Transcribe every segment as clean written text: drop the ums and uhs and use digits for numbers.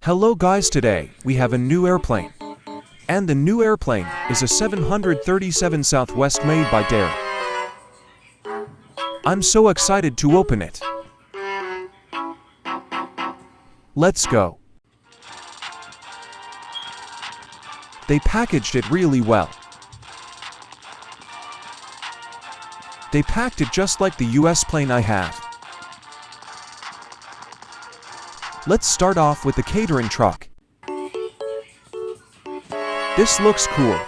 Hello guys, today we have a new airplane. And the new airplane is a 737 Southwest made by Derek. I'm so excited to open it. Let's go. They packaged it really well. They packed it just like the US plane I have. Let's start off with the catering truck. This looks cool.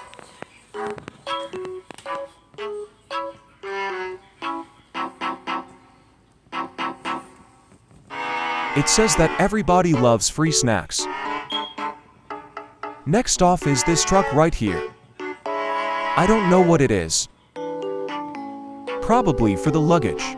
It says that everybody loves free snacks. Next off is this truck right here. I don't know what it is. Probably for the luggage.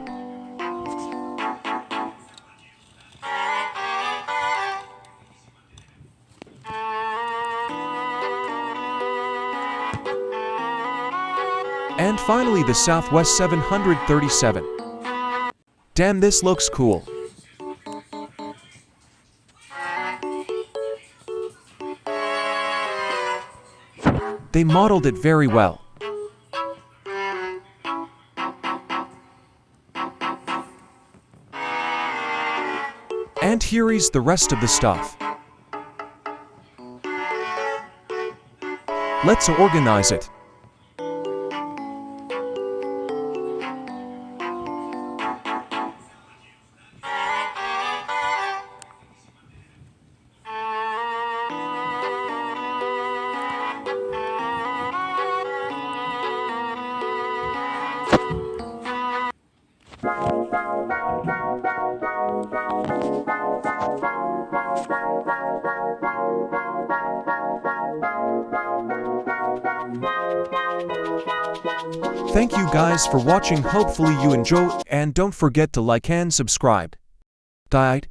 And finally the Southwest 737. Damn, this looks cool. They modeled it very well. And here is the rest of the stuff. Let's organize it. Thank you guys for watching. Hopefully you enjoy, and don't forget to like and subscribe. Died.